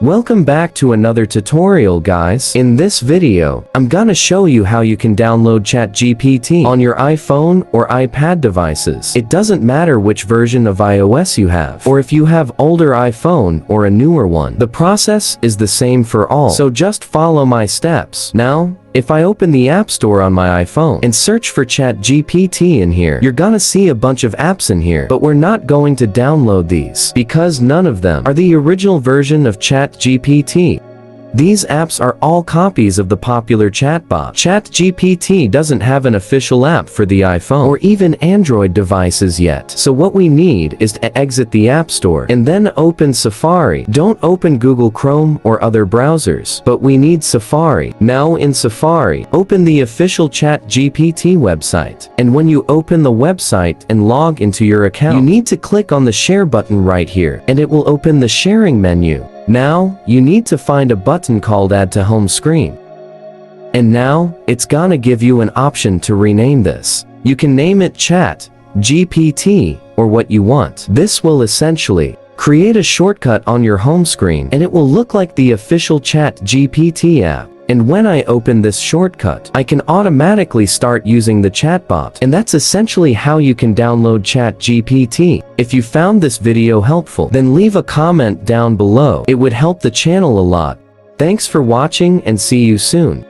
Welcome back to another tutorial, guys. In this video, I'm gonna show you how you can download ChatGPT on your iPhone or iPad devices. It doesn't matter which version of iOS you have, or if you have older iPhone or a newer one. The process is the same for all, so just follow my steps. Now, if I open the App Store on my iPhone and search for ChatGPT in here, you're gonna see a bunch of apps in here, but we're not going to download these because none of them are the original version of ChatGPT. These apps are all copies of the popular chatbot. ChatGPT doesn't have an official app for the iPhone or even Android devices yet. So what we need is to exit the App Store and then open Safari. Don't open Google Chrome or other browsers, but we need Safari. Now in Safari, open the official ChatGPT website. And when you open the website and log into your account, you need to click on the share button right here, and it will open the sharing menu. Now, you need to find a button called Add to Home Screen. And now, it's gonna give you an option to rename this. You can name it Chat, GPT, or what you want. This will essentially create a shortcut on your home screen, and it will look like the official ChatGPT app. And when I open this shortcut, I can automatically start using the chatbot. And that's essentially how you can download ChatGPT. If you found this video helpful, then leave a comment down below. It would help the channel a lot. Thanks for watching and see you soon.